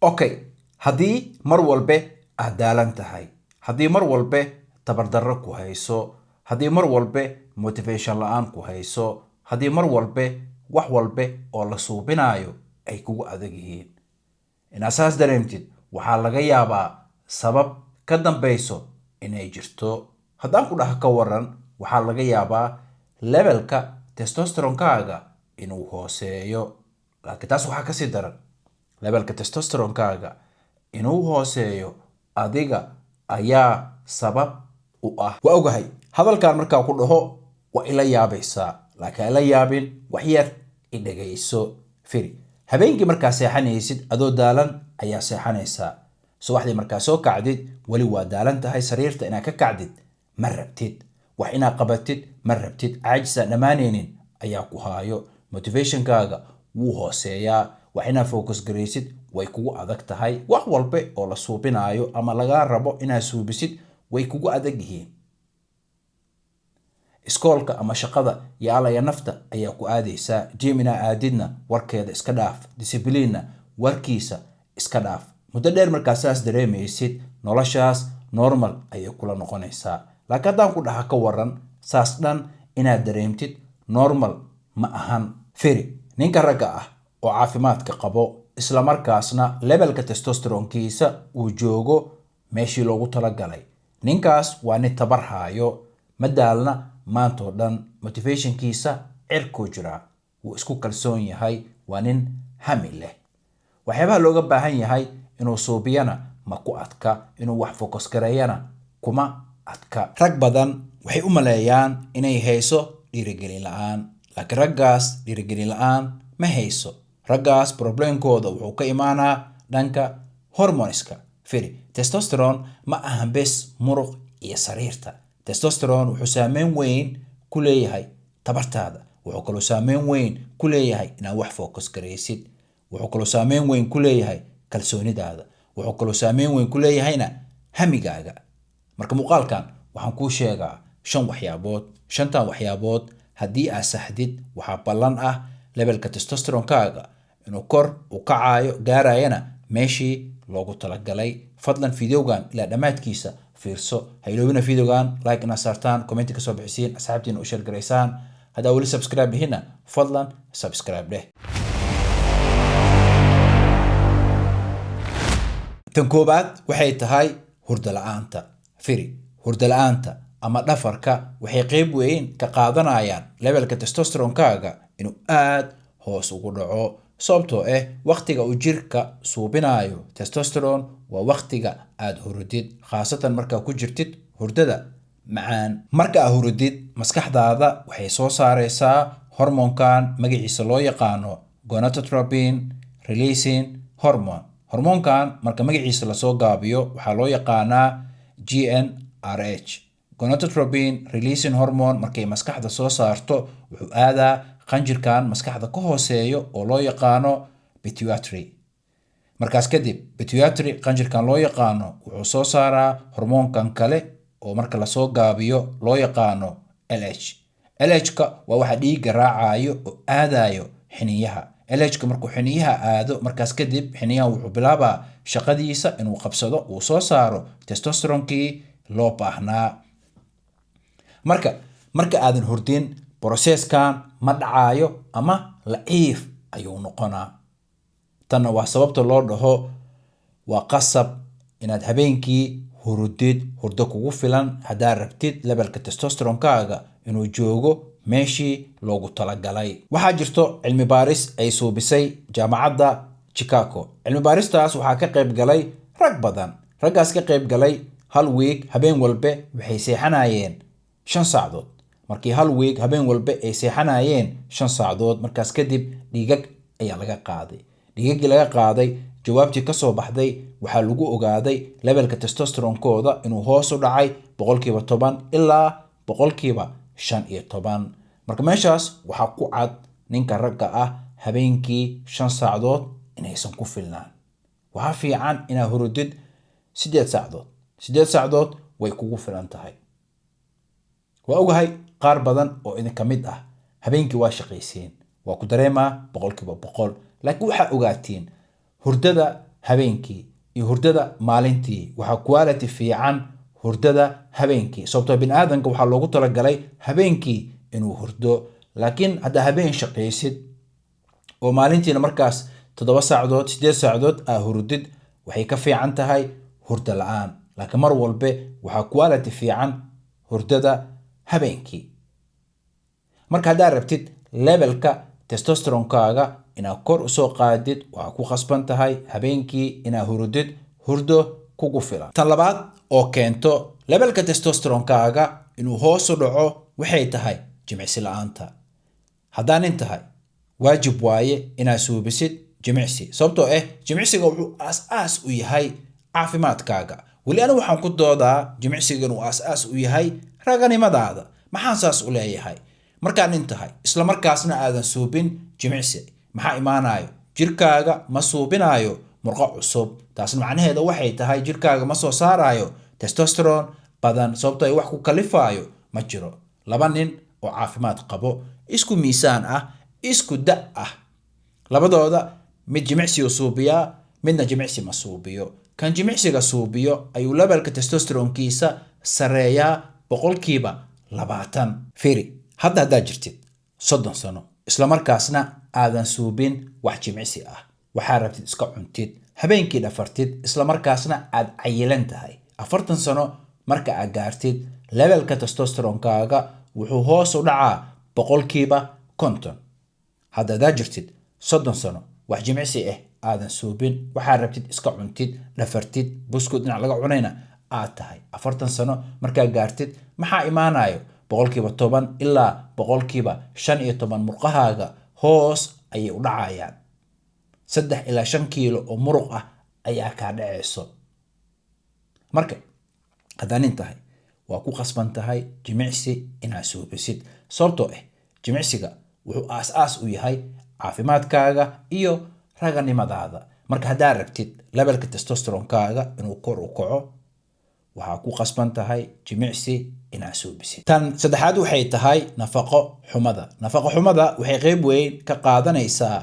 Okay, haddii mar walba aad daalan tahay, haddii mar walba tabardarro ku hayso, haddii mar walba motivation la'aan ku hayso, haddii mar walba wax walba oo la suubinayo ay kugu adag yihiin. Inaad saas dareemtid waxaa laga yaabaa sabab ka dambayso inay jirto. Haddaan ku dhaha ka waran, waxaa laga yaabaa levelka testosteronkaaga inuu hooseeyo. Laakiin taas waxaa kasii daran, levelka testosteronkaaga inuu hooseeyo adiga ayaa sabab u ah. Waa ogahay hadalkan markaa ku dhaho waa ila yaabaysaa, laakiin ila yaabin wax yar i dhagayso. Firi, habeenkii markaa seexanaysid adoo daalan ayaa seexanaysaa. Subaxdii markaa soo kacdid wali waa daalan tahay, sariirta inaad ka kacdid ma rabtid, wax inaad qabatid ma rabtid, caajisa dhammaanaynin ayaa ku haayo, motivationkaaga wuu hooseeyaa, wax inaad focus garaysid way kugu adag tahay, wax walba oo la suubinayo ama laga rabo inaad suubisid way kugu adag yihiin. Iskoolka ama shaqada yaalaya nafta ayaa ku aadaysaa, gym inaa aadidna warkeeda iska dhaaf, discipline warkiisa iska dhaaf. Muddo dheer markaa saas dareemaysid noloshaas normal ayay kula noqonaysaa. Laakiin haddaan ku dhaha ka waran, saas dhan inaad dareemtid normal ma ahan. Firi, ninka ragga ah oo caafimaadka qabo isla markaasna levelka testosteronkiisa uu joogo meeshii loogu talagalay, ninkaas waa nin tabar haayo, ma daalna maantoo dhan, motivationkiisa cirkuu jiraa, wuu isku kalsoon yahay, waa nin hami leh. Waxyaabaha looga baahan yahay inuu suubiyana ma ku adka, inuu wax focus gareeyana kuma adka. Rag badan waxay u maleeyaan inay hayso dhiirigelin la'aan, laakiin raggaas dhiirigelin la'aan ma hayso. Raggaas problemkooda wuxuu ka imaanaa dhanka hormoneska. Firi, testosterone ma ahan bes muruq iyo sariirta. Testosterone wuxuu saameyn weyn ku leeyahay tabartaada, wuxuu kaloo saameyn weyn ku leeyahay inaad wax focus garaysid, wuxuu kaloo saameyn weyn ku leeyahay kalsoonidaada, wuxuu kaloo saameyn weyn ku leeyahayna hamigaaga. Marka muuqaalkan waxaan kuu sheegaa 5 waxyaabood. 5tan waxyaabood haddii aad saxdid waxaa ballan ah levelka testosteronkaaga inuu kor u kacayo, gaarayana meeshii loogu talagalay. Fadlan videogan ilaa dhammaadkiisa fiirso. Ha iloobina videogan like ina saartaan, comment ka soo bixisiin, asxaabtiina u share garaysaan. Haddaa weli subscribe dhihina fadlan subscribe dheh. Tan koobaad waxay tahay hurdo la'aanta. Firi, hurdo la'aanta ama dhafarka waxay qayb weyn ka qaadanayaan levelka testosteronkaaga inuu aad hoos ugu dhaco. Sababtoo waqtiga uu jirka suubinayo testosterone waa waqtiga aad hurdid, khaasatan markaa ku jirtid hurdada macaan. Marka aad hurdid, maskaxdaada waxay soo saaraysaa hormoonkan magaciisa loo yaqaano gonadotropin releasing hormone. Hormoonkan marka magaciisa lasoo gaabiyo waxaa loo yaqaanaa GnRH. Gonadotropin releasing hormone markay maskaxda soo saarto wuxuu aadaa qanjirkan maskaxda ka hooseeyo oo loo yaqaano pituitary. Markaas kadib pituitary qanjirkan loo yaqaano wuxuu soo saaraa hormoonkan kale oo marka lasoo gaabiyo loo yaqaano LH. LH-ka waa waxa dhiigga raacayo oo aadayo xiniyaha. LH-ka markuu xiniyaha aado, markaas kadib xiniyaha wuxuu bilaabaa shaqadiisa inuu qabsado, uu soo saaro testosteronkii loo baahnaa. Marka aadan hurdin, processkan ma dhacayo ama laciif ayuu noqonaa. Tanna waa sababta loo dhaho waa qasab inaad habeenkii hurdid hurdo kugu filan haddaa rabtid levelka testosteronkaaga inuu joogo meeshii loogu talagalay. Waxaa jirto cilmi baaris ay suubisay jaamacadda Chicago. Cilmi baaristaas waxaa ka qayb galay rag badan. Raggaas ka qayb galay hal week habeen walba waxay seexanayeen 5 saacadood. Markii hal week habeen walba ay seexanayeen 5 saacadood, markaas kadib dhiigag ayaa laga qaaday. Dhiigagii laga qaaday, jawaabtii ka soo baxday waxaa lagu ogaaday levelka testosteronkooda inuu hoos u dhacay 10% ilaa 15%. Marka meeshaas waxaa ku cad ninka ragga ah habeenkii 5 saacadood inaysan ku filnaan. Waxaa fiican inaad hurdid 8 saacadood. 8 saacadood way kugu filan tahay. Waa ogahay qaar badan oo idin ka mid ah habeenkii waa shaqaysiin, waa ku dareemaa 100%. Laakiin waxaa ogaatiin hurdada habeenkii iyo hurdada maalintii waxaa quality fiican hurdada habeenkii sababtoo bini'aadanka waxaa loogu talagalay habeenkii inuu hurdo laakiin haddaa habeen shaqaysid oo maalintiina markaas 7 saacadood 8 saacadood aa hurdid waxay ka fiican tahay hurdo la'aan laakiin mar walba waxaa quality fiican hurdada habeenkii marka haddaa rabtid levelka testosteronkaaga inaad kor u soo qaadid waxaa ku khasban tahay habeenkii inaad hurdid hurdo kugu filan tan labaad oo keento levelka testosteronkaaga inuu hoos u dhaco waxay tahay jimicsi la'aanta haddaan nin tahay waajib waaye inaad suubisid jimicsi sababtoo jimicsiga wuxuu aas u yahay caafimaadkaaga weli anigu waxaan ku doodaa jimicsiga inuu aas u yahay raganimadaada maxaan saas u leeyahay markaan nin tahay isla markaasna aadan suubin jimicsi maxaa imaanayo jirkaaga ma suubinayo murqo cusub taasna macnaheeda waxay tahay jirkaaga ma soo saarayo testosterone badan sababtoo ay wax ku kalifaayo ma jiro laba nin oo caafimaad qabo isku miisaan ah isku da ah labadooda mid jimicsi suubiyaa midna jimicsi ma suubiyo kan jimicsiga suubiyo ayuu levelka testosteronkiisa sareeyaa 20% fiiri haddaa jirtid 30 sano isla markaasna aadan suubin wax jimicsi ah waxaa rabtid iska cuntid habeenkii dhafartid isla markaasna aad cayilan tahay 40 sano marka aad gaartid levelka testosteronkaaga wuxuu hoos u dhacaa 50%. haddaa jirtid 30 sano wax jimicsi aadan suubin waxaa rabtid iska cuntid dhafartid buskud dhinac laga cunayna aad tahay 40 sano markaa gaartid maxaa imaanayo 10% ilaa 15% murqahaaga hoos ayay u dhacayaan 3 ilaa 5 kiilo oo muruq ah ayaa kaa dhacayso marka haddaan nin tahay waa ku khasban tahay jimicsi inaad suubisid sababtoo jimicsiga wuxuu aas u yahay caafimaadkaaga iyo raganimadaada marka haddaa rabtid levelka testosteronkaaga inuu kor u kaco waxaa ku khasban tahay jimicsi inaad suubisid tan saddexaad waxay tahay nafaqo xumada waxay qayb weyn ka qaadanaysaa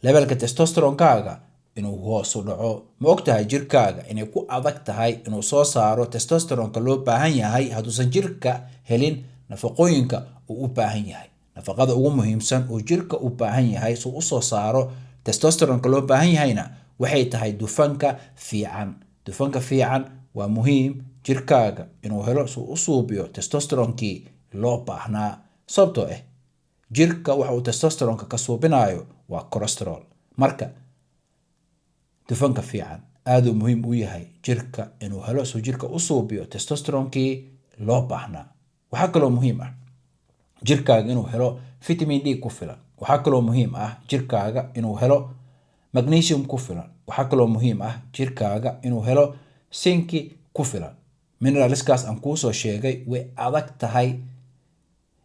levelka testosteronkaaga inuu hoos u dhaco ma ogtahay jirkaaga inay ku adag tahay inuu soo saaro testosteronka loo baahan yahay hadduusan jirka helin nafaqooyinka uu u baahan yahay nafaqada ugu muhiimsan uu jirka u baahan yahay suu u soo saaro testosteronka loo baahan yahayna waxay tahay dufanka fiican waa muhiim jirkaaga inuu helo suu u suubiyo testosteronkii loo baahnaa sababtoo jirka waxa uu testosteronka ka suubinayo waa cholesterol marka dufanka fiican aad uu muhiim u yahay jirka inuu helo suu jirka u suubiyo testosteronkii loo baahnaa waxaa kaloo muhiim jirkaaga inuu helo vitamin D ku filan waxaa kaloo muhiim jirkaaga inuu helo magnesium ku filan waxaa kaloo muhiim jirkaaga inuu helo zinki ku filan mineralskaas aan kuu soo sheegay way adag tahay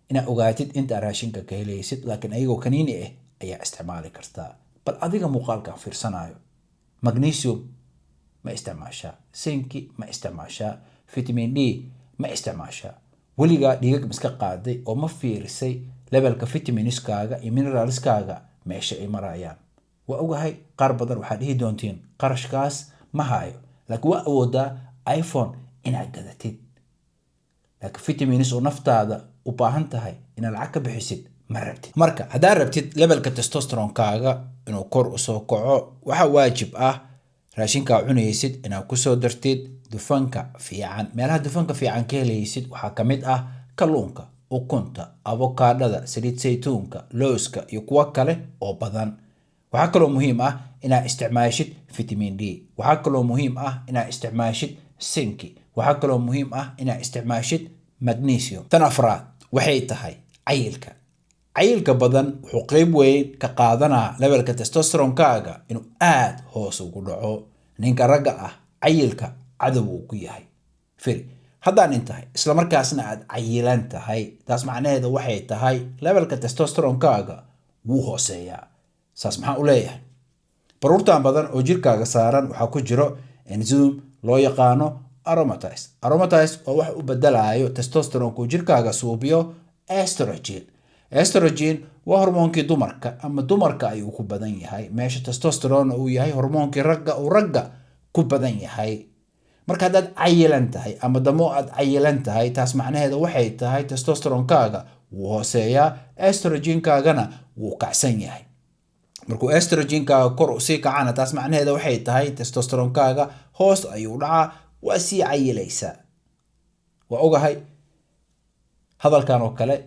inaad ogaatid inta raashinka ka helaysid laakiin ayagoo kaniini ayaa isticmaali kartaa bal adiga muuqaalkan fiirsanayo magnesium ma isticmaashaa zinki ma isticmaashaa vitamin D ma isticmaashaa weligaa dhiigag miska qaaday oo ma fiirisay levelka vitaminskaaga iyo mineralskaaga meesha ay marayaan waa ogahay qaar badan waxaad dhihi doontiin qarashkaas ma hayo laakiin waa awoodaa iPhone inaad gadatid laakiin vitamins oo naftaada u baahan tahay inaad lacag ka bixisid ma rabtid marka haddaa rabtid levelka testosteronkaaga inuu kor u soo kaco waxaa waajib raashinkaa cunaysid inaad ku soo dartid dufanka fiican meelaha dufanka fiican ka helaysid waxaa ka mid kalluunka ukunta avokaadada saliid saytuunka looska iyo kuwa kale oo badan waxaa kaloo muhiim inaad isticmaashid vitamin D waxaa kaloo muhiim inaad isticmaashid zinki waxaa kaloo muhiim inaad isticmaashid magnesium tan afraad waxay tahay cayilka badan wuxuu qayb weyn ka qaadanaa levelka testosteronkaaga inuu aad hoos ugu dhaco ninka ragga cayilka cadow uu ku yahay firi haddaan intahay isla markaasna aad cayilan tahay taas macnaheeda waxay tahay levelka testosteronkaaga wuu hooseeyaa saas maxaa u leeyahay baruurtan badan oo jirkaaga saaran waxaa ku jiro enzyme loo yaqaano aromatase oo wax u bedelayo testosteronku jirkaaga suubiyo estrogen estrogen waa hormoonkii dumarka ama dumarka ayuu ku badan yahay meesha testosterone uu yahay hormoonkii ragga uu ragga ku badan yahay. marka haddaad cayilan tahay ama damo aad cayilan tahay taas macnaheeda waxay tahay testosteronkaaga wuu hooseeyaa, estrogenkaagana wuu kacsan yahay. markuu estrogenkaaga kor u sii kacana taas macnaheeda waxay tahay testosteronkaaga hoos ayuu dhacaa, waa sii cayilaysaa. waa ogahay hadalkan oo kale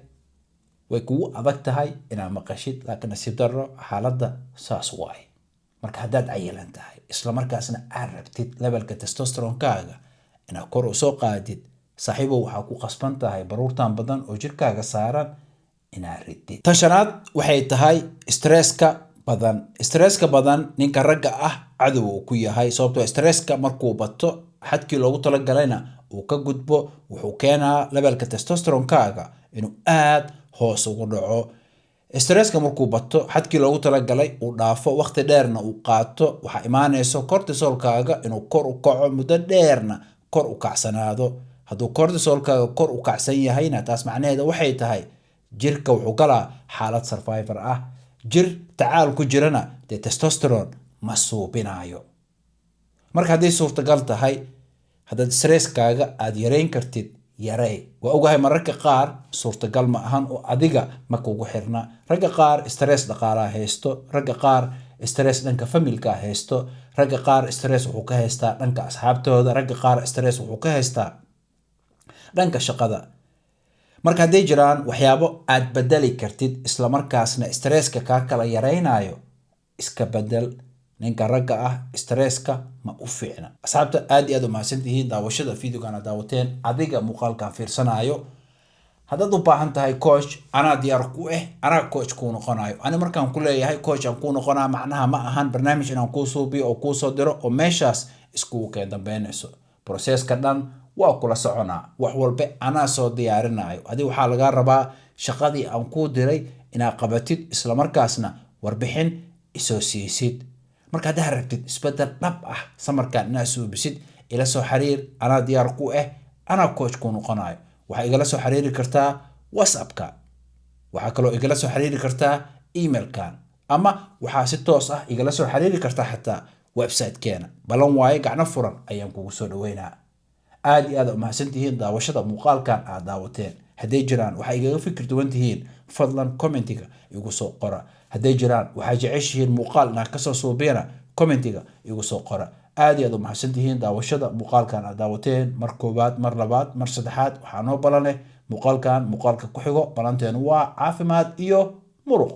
way kugu adag tahay inaad maqashid, laakiin nasiib darro xaaladda saas waaye. marka haddaad cayilan tahay isla markaasna aad rabtid levelka testosteronkaaga inaad kor u soo qaadid, saaxiibow waxaa ku qasban tahay baruurtan badan oo jirkaaga saaran inaad ridid. tan shanaad waxay tahay stresska badan ninka ragga ah cadow uu ku yahay, sababtoo stresska markuu bato xadkii loogu talagalayna uu ka gudbo wuxuu keenaa levelka testosteronkaaga inuu aad hoos ugu dhaco. stresska markuu bato xadkii loogu talagalay uu dhaafo waqti dheerna uu qaato, waxaa imaanayso cortisolkaaga inuu kor u kaco muddo dheerna kor u kacsanaado. hadduu cortisolkaaga kor u kacsan yahayna taas macnaheeda waxay tahay jirka wuxuu galaa xaalad survivor ah. jir tacaal ku jirana dee testosterone ma suubinayo. marka hadday suurtagal tahay haddaad stresskaaga aad yareyn kartid yarey. waa ogahay mararka qaar suurtagal ma ahan oo adiga ma kugu xirna. ragga qaar stress dhaqaalaha haysto, ragga qaar stress dhanka familka haysto, ragga qaar stress wuxuu ka haystaa dhanka asxaabtooda, ragga qaar stress wuxuu ka haystaa dhanka shaqada. marka hadday jiraan waxyaabo aad bedeli kartid isla markaasna stresska kaa kala yareynayo, iska bedel. ninka ragga ah stresska ma u fiicna. asxaabta aad iyo aad u mahadsantihiin daawashada videogan aad daawateen. adiga muuqaalkan fiirsanayo haddaad u baahan tahay coach, anaa diyaar ku anaa coach kuu noqonayo. ani markaan ku leeyahay coach aan kuu noqonaa macnaha ma ahan barnaamij inaan kuu suubiyo oo kuu soo diro oo meeshaas iskugu keen dambeynayso. processka dhan waa kula soconaa, wax walba anaa soo diyaarinayo. adiga waxaa lagaa rabaa shaqadii aan kuu diray inaad qabatid isla markaasna warbixin isoo siisid. marka haddaa rabtid isbedel dhab ah samarkaan inaad suubisid, ila soo xiriir, anaa diyaar ku anaa coach kuu noqonayo. waxaa igala soo xiriiri kartaa whatsappka, waxaa kaloo igala soo xiriiri kartaa emailkan, ama waxaa si toos ah igala soo xiriiri kartaa xataa websitekeena. balan waaye, gacno furan ayaan kugu soo dhaweynaa. aad iyo aad u mahadsantihiin daawashada muuqaalkan aad daawateen. hadday jiraan waxaa igaga fikir duwan tihiin, fadlan commentiga igu soo qora. hadday jiraan waxaa jeceshihiin muuqaal inaan kasoo suubiyana commentiga igu soo qora. aad iyo aad u mahadsantihiin daawashada muuqaalkan aad daawateen. mar koobaad, mar labaad, mar saddexaad waxaa noo balaneh muuqaalkan muuqaalka ku xigo. balanteenu waa caafimaad iyo muruq.